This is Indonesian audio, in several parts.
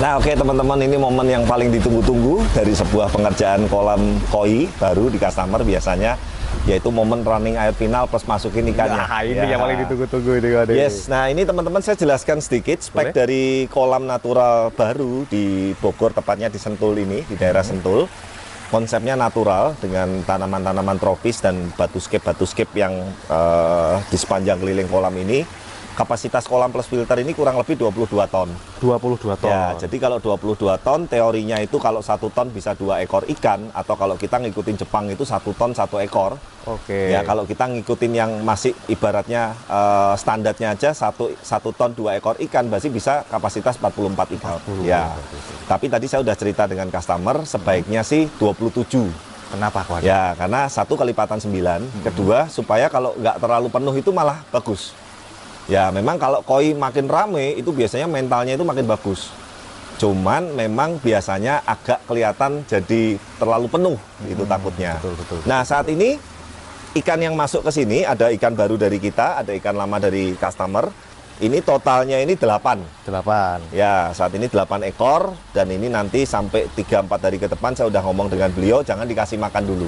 Nah oke teman-teman, ini momen yang paling ditunggu-tunggu dari sebuah pengerjaan kolam koi baru di customer biasanya, yaitu momen running air final plus masukin ikannya. Nah ini yang paling ditunggu-tunggu itu. Yes, nah ini teman-teman saya jelaskan sedikit spek dari kolam natural baru di Bogor, tepatnya di Sentul ini, di daerah Sentul. Konsepnya natural dengan tanaman-tanaman tropis dan batu-scape yang di sepanjang keliling kolam ini. Kapasitas kolam plus filter ini kurang lebih 22 ton. 22 ton. Ya, jadi kalau 22 ton, teorinya itu kalau 1 ton bisa 2 ekor ikan, atau kalau kita ngikutin Jepang itu 1 ton 1 ekor. Oke. Ya, kalau kita ngikutin yang masih ibaratnya standarnya aja 1 ton 2 ekor ikan, berarti bisa kapasitas 44 ikan. Ya. Tapi tadi saya udah cerita dengan customer, sebaiknya sih 27. Kenapa kok? Ya, karena satu kelipatan 9, kedua supaya kalau nggak terlalu penuh itu malah bagus. Ya memang kalau koi makin rame itu biasanya mentalnya itu makin bagus. Cuman memang biasanya agak kelihatan jadi terlalu penuh, itu takutnya. Betul. Nah saat ini ikan yang masuk ke sini ada ikan baru dari kita, ada ikan lama dari customer. Ini totalnya ini 8. Ya saat ini 8 ekor, dan ini nanti sampai 3-4 hari ke depan saya udah ngomong dengan beliau jangan dikasih makan dulu.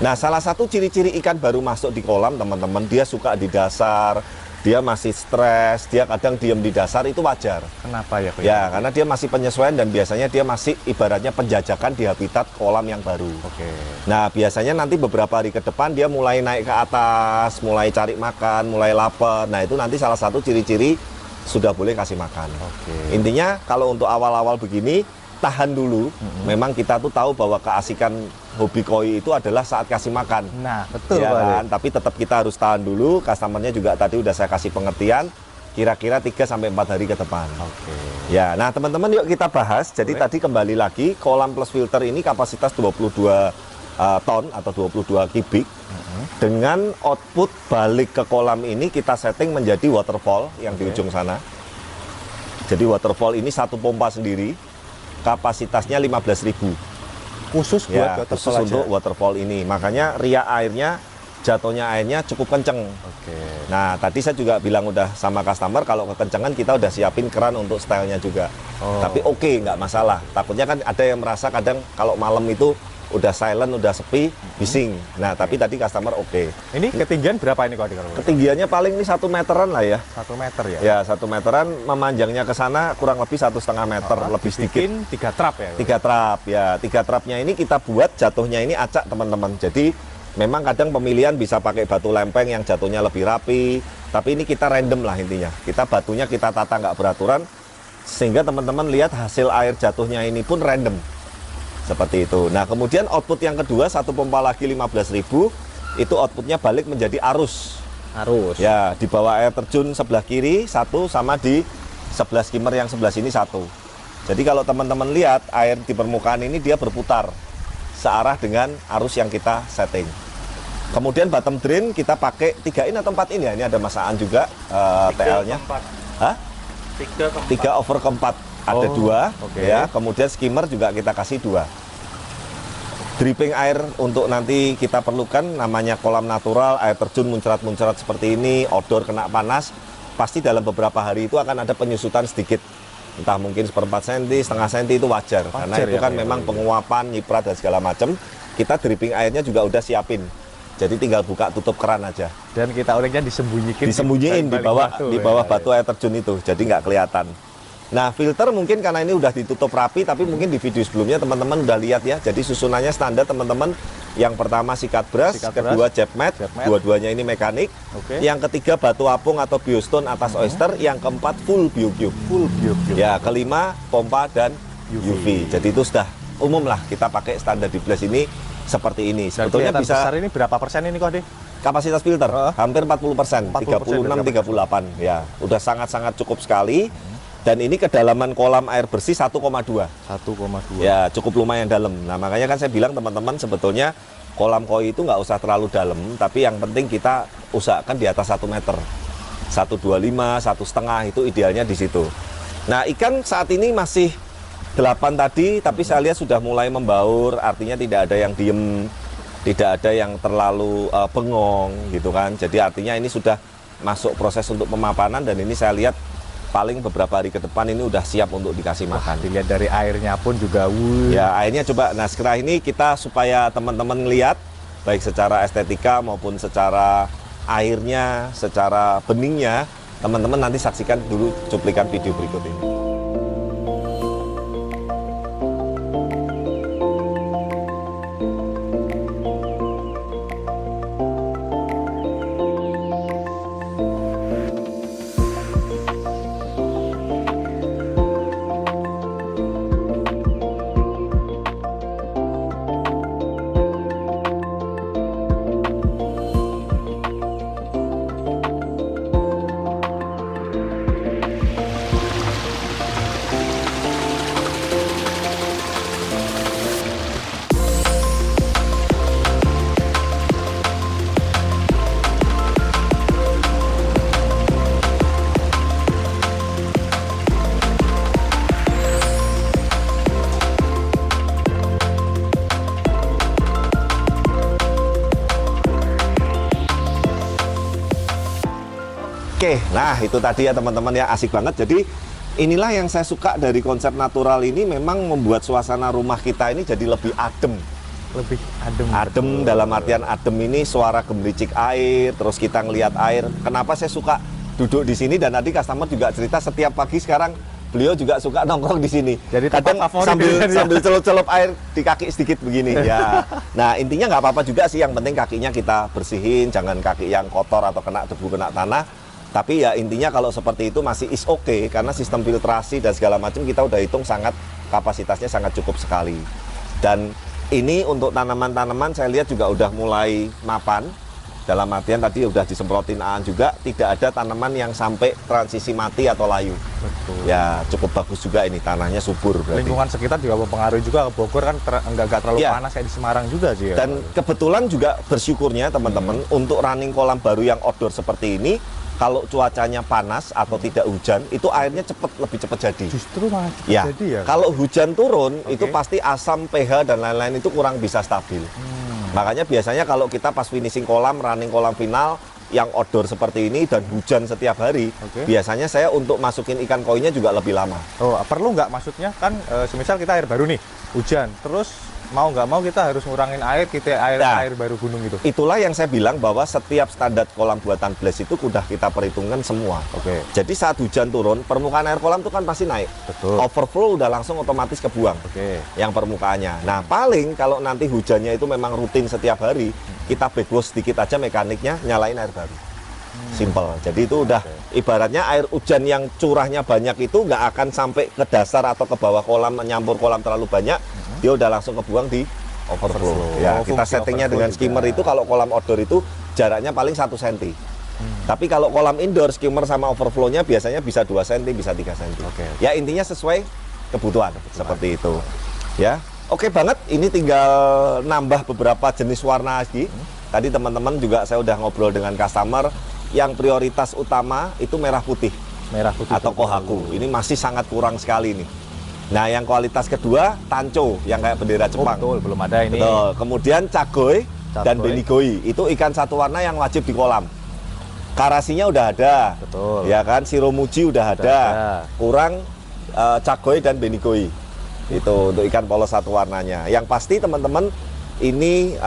Nah salah satu ciri-ciri ikan baru masuk di kolam teman-teman, dia suka di dasar, dia masih stres, dia kadang diem di dasar, itu wajar. Kenapa ya? Ya, karena dia masih penyesuaian dan biasanya dia masih ibaratnya penjajakan di habitat kolam yang baru. Oke. Nah, biasanya nanti beberapa hari ke depan dia mulai naik ke atas, mulai cari makan, mulai lapar. Nah, itu nanti salah satu ciri-ciri sudah boleh kasih makan. Oke. Intinya kalau untuk awal-awal begini, tahan dulu. Memang kita tuh tahu bahwa keasikan hobi koi itu adalah saat kasih makan. Nah, betul ya Pak. kan? Tapi tetap kita harus tahan dulu. Customernya juga tadi udah saya kasih pengertian, kira-kira 3-4 hari ke depan. Oke. Ya, nah teman-teman yuk kita bahas. Jadi tadi kembali lagi, kolam plus filter ini kapasitas 22 ton atau 22 kubik. Dengan output balik ke kolam ini kita setting menjadi waterfall yang di ujung sana. Jadi waterfall ini satu pompa sendiri. Kapasitasnya 15.000 Khusus buat ya, khusus untuk waterfall ini. Makanya riak airnya, jatuhnya airnya cukup kenceng. Oke. Nah, tadi saya juga bilang udah sama customer kalau kekencengan kita udah siapin keran untuk stylenya juga. Tapi oke, nggak masalah. Takutnya kan ada yang merasa kadang kalau malam itu udah silent, udah sepi, bising. Nah, tapi tadi customer oke. Ini ketinggian berapa ini kalau Ketinggiannya paling ini 1 meteran lah ya. 1 meter ya? Ya, 1 meteran, memanjangnya ke sana kurang lebih 1,5 meter, lebih sedikit. 3 trap ya? 3 trap, ya. 3 trapnya ini kita buat jatuhnya ini acak teman-teman. Jadi memang kadang pemilihan bisa pakai batu lempeng yang jatuhnya lebih rapi. Tapi ini kita random lah intinya. Kita batunya kita tata nggak beraturan, sehingga teman-teman lihat hasil air jatuhnya ini pun random. Seperti itu. Nah kemudian output yang kedua, satu pompa lagi 15.000, itu outputnya balik menjadi arus. Ya, di bawah air terjun sebelah kiri satu, sama di sebelah skimmer yang sebelah sini satu. Jadi kalau teman-teman lihat air di permukaan ini dia berputar searah dengan arus yang kita setting. Kemudian bottom drain kita pakai 3 in atau 4 in ya. Ini ada masaan juga TL-nya. 3/4. Ada 2 ya. Kemudian skimmer juga kita kasih 2. Dripping air untuk nanti kita perlukan, namanya kolam natural, air terjun muncrat-muncrat seperti ini, outdoor kena panas, pasti dalam beberapa hari itu akan ada penyusutan sedikit. Entah mungkin 1/4 cm, setengah cm, itu wajar karena itu kan memang penguapan, nyiprat dan segala macam. Kita dripping airnya juga udah siapin. Jadi tinggal buka tutup keran aja. Dan kita orangnya disembunyiin di bawah batu air terjun itu. Jadi nggak kelihatan. Nah, filter mungkin karena ini udah ditutup rapi, tapi mungkin di video sebelumnya teman-teman udah lihat ya. Jadi susunannya standar teman-teman. Yang pertama sikat brush, kedua jet mat, dua-duanya ini mekanik. Yang ketiga batu apung atau biostone atas oyster, yang keempat full biocube. Ya, kelima pompa dan UV. Jadi itu sudah umum lah kita pakai standar di Blast ini seperti ini. Sebetulnya bisa besar ini berapa persen ini kok, Deh? Kapasitas filter hampir 40%, 40%, 36, 38 ya. Udah sangat-sangat cukup sekali. Dan ini kedalaman kolam air bersih 1,2. 1,2. Ya, cukup lumayan dalam. Nah, makanya kan saya bilang teman-teman sebetulnya kolam koi itu nggak usah terlalu dalam, tapi yang penting kita usahakan di atas 1 meter. 1,25, 1,5 itu idealnya di situ. Nah, ikan saat ini masih 8 tadi, tapi saya lihat sudah mulai membaur, artinya tidak ada yang diem, tidak ada yang terlalu bengong gitu kan. Jadi artinya ini sudah masuk proses untuk pemapanan dan ini saya lihat paling beberapa hari ke depan ini udah siap untuk dikasih makan. Dilihat dari airnya pun juga Ya, airnya coba. Nah, sekarang ini kita supaya teman-teman lihat baik secara estetika maupun secara airnya, secara beningnya, teman-teman nanti saksikan dulu cuplikan video berikut ini. Oke, nah itu tadi ya teman-teman ya, asik banget. Jadi inilah yang saya suka dari konsep natural ini, memang membuat suasana rumah kita ini jadi lebih adem. lebih adem. Adem dalam artian adem ini suara gemericik air, terus kita ngelihat air. Kenapa saya suka duduk di sini dan tadi customer juga cerita setiap pagi sekarang beliau juga suka nongkrong di sini. Jadi kadang sambil celup-celup air di kaki sedikit begini ya. Nah, intinya nggak apa-apa juga sih, yang penting kakinya kita bersihin, jangan kaki yang kotor atau kena debu, kena tanah. Tapi ya intinya kalau seperti itu masih is okay, karena sistem filtrasi dan segala macam kita udah hitung sangat, kapasitasnya sangat cukup sekali. Dan ini untuk tanaman-tanaman saya lihat juga udah mulai mapan. Dalam artian tadi udah disemprotin aan juga, tidak ada tanaman yang sampai transisi mati atau layu. Betul. Ya cukup bagus juga ini, tanahnya subur berarti. Lingkungan sekitar juga mempengaruhi juga, ke Bogor kan nggak terlalu Ya. panas kayak di Semarang juga sih ya. Dan kebetulan juga bersyukurnya teman-teman untuk running kolam baru yang outdoor seperti ini, kalau cuacanya panas atau tidak hujan, itu airnya lebih cepat jadi. Justru malah cepat Ya, jadi ya. kalau hujan turun, Oke. itu pasti asam, pH, dan lain-lain itu kurang bisa stabil. Makanya biasanya kalau kita pas finishing kolam, running kolam final, yang outdoor seperti ini dan hujan setiap hari, Oke. biasanya saya untuk masukin ikan koinya juga lebih lama. Oh, perlu nggak maksudnya kan semisal kita air baru nih, hujan, terus mau nggak mau kita harus ngurangin air, kita Nah. air baru gunung gitu. Itulah yang saya bilang bahwa setiap standar kolam buatan Blaze itu sudah kita perhitungkan semua. Oke. Jadi saat hujan turun, permukaan air kolam itu kan pasti naik. Betul. Overflow udah langsung otomatis kebuang. Oke. Yang permukaannya. Nah, paling kalau nanti hujannya itu memang rutin setiap hari, kita backwash sedikit aja mekaniknya, nyalain air baru. Simple. Jadi itu udah ibaratnya air hujan yang curahnya banyak itu nggak akan sampai ke dasar atau ke bawah kolam, menyampur kolam terlalu banyak, dia udah langsung kebuang di overflow. Ya, Oh, kita fungsi settingnya overflow dengan juga. skimmer itu kalau kolam outdoor itu jaraknya paling 1 cm. Tapi kalau kolam indoor, skimmer sama overflow-nya biasanya bisa 2 cm, bisa 3 cm. Oke. Ya intinya sesuai kebutuhan. Seperti itu. Ya, oke banget. Ini tinggal nambah beberapa jenis warna lagi. Tadi teman-teman juga saya udah ngobrol dengan customer. Yang prioritas utama itu merah putih Merah putih atau kohaku. Ini masih sangat kurang sekali nih. Nah, yang kualitas kedua tanco yang kayak bendera Oh, Jepang. betul, belum ada ini. Betul. Kemudian cagoy dan Cagoy. benigoi. Itu ikan satu warna yang wajib di kolam. Karasinya udah ada. Betul. Ya kan, siromuji udah ada. ada. Kurang cagoy dan benigoi. Itu untuk ikan polos satu warnanya. Yang pasti teman-teman ini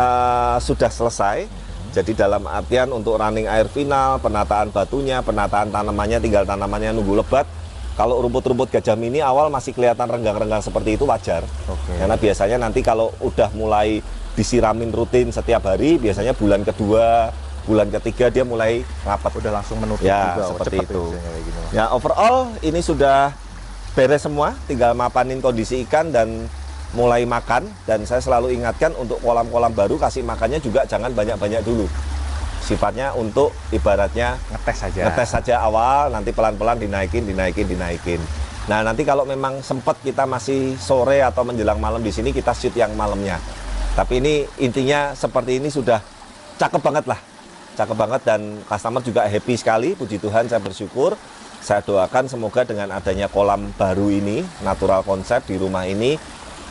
sudah selesai. Jadi dalam artian untuk running air final, penataan batunya, penataan tanamannya, tinggal tanamannya nunggu lebat. Kalau rumput-rumput gajah mini awal masih kelihatan renggang-renggang seperti itu wajar. Oke. Karena biasanya nanti kalau udah mulai disiramin rutin setiap hari, biasanya bulan kedua, bulan ketiga dia mulai rapat. Udah langsung menutup Ya, juga. seperti Cepet itu. ya biasanya kayak gini, Mas. Ya, overall ini sudah beres semua, tinggal mapanin kondisi ikan dan mulai makan. Dan saya selalu ingatkan untuk kolam-kolam baru kasih makannya juga jangan banyak-banyak dulu. sifatnya untuk ibaratnya ngetes saja awal, nanti pelan-pelan dinaikin. Nah, nanti kalau memang sempat kita masih sore atau menjelang malam di sini, kita shoot yang malamnya. Tapi ini intinya seperti ini sudah cakep banget lah. Cakep banget dan customer juga happy sekali, puji Tuhan, saya bersyukur. Saya doakan semoga dengan adanya kolam baru ini, natural konsep di rumah ini,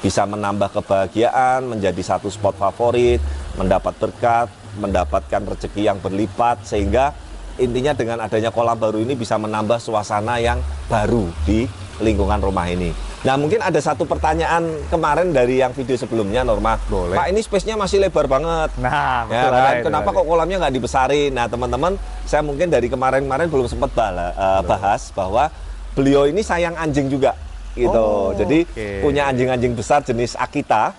bisa menambah kebahagiaan, menjadi satu spot favorit, mendapat berkat, mendapatkan rezeki yang berlipat, sehingga intinya dengan adanya kolam baru ini bisa menambah suasana yang baru di lingkungan rumah ini. Nah, mungkin ada satu pertanyaan kemarin dari yang video sebelumnya, Norma. Boleh. Pak, ini space-nya masih lebar banget. Nah, Ya, betul, kan? itu Kenapa tadi. kok kolamnya nggak dibesarin? Nah, teman-teman, saya mungkin dari kemarin-kemarin belum sempat bahas bahwa beliau ini sayang anjing juga, gitu. Oh, Jadi oke. punya anjing-anjing besar jenis Akita.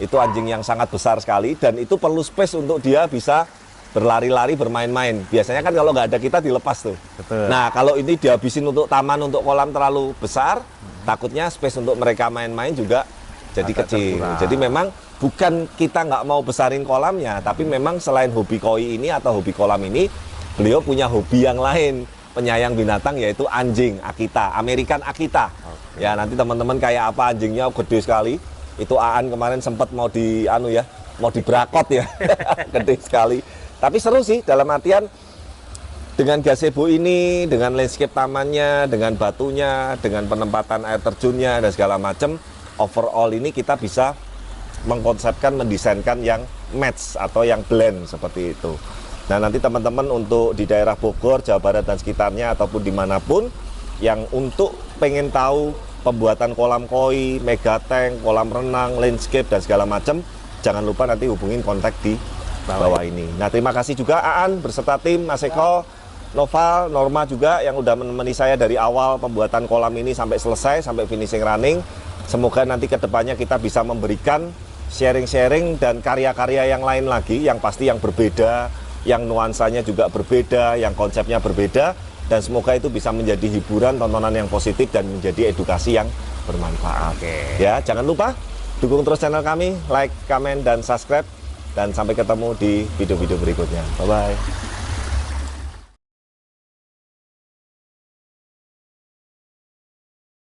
Itu anjing yang sangat besar sekali dan itu perlu space untuk dia bisa berlari-lari, bermain-main. Biasanya kan kalau nggak ada kita dilepas tuh. Betul. Nah, kalau ini dihabisin untuk taman, untuk kolam terlalu besar, takutnya space untuk mereka main-main juga jadi agak kecil. terkurang. Jadi memang bukan kita nggak mau besarin kolamnya, tapi memang selain hobi koi ini atau hobi kolam ini, beliau punya hobi yang lain, penyayang binatang, yaitu anjing Akita, American Akita. Ya, nanti teman-teman kayak apa anjingnya, gede sekali. Itu Aan kemarin sempat mau mau dibrakot ya, gede sekali. Tapi seru sih, dalam artian dengan gazebo ini, dengan landscape tamannya, dengan batunya, dengan penempatan air terjunnya dan segala macam, overall ini kita bisa mengkonsepkan, mendesainkan yang match atau yang blend seperti itu. Nah, nanti teman-teman untuk di daerah Bogor, Jawa Barat dan sekitarnya ataupun dimanapun yang untuk pengen tahu pembuatan kolam koi, mega tank, kolam renang, landscape dan segala macam, jangan lupa nanti hubungin kontak di bawah ini. Nah, terima kasih juga Aan berserta tim, Mas Eko, Noval, Norma juga yang udah menemani saya dari awal pembuatan kolam ini sampai selesai, sampai finishing running. Semoga nanti kedepannya kita bisa memberikan sharing-sharing dan karya-karya yang lain lagi, yang pasti yang berbeda, yang nuansanya juga berbeda, yang konsepnya berbeda, dan semoga itu bisa menjadi hiburan, tontonan yang positif dan menjadi edukasi yang bermanfaat. Oke. Ya, jangan lupa dukung terus channel kami, like, comment, dan subscribe. Dan sampai ketemu di video-video berikutnya. Bye-bye.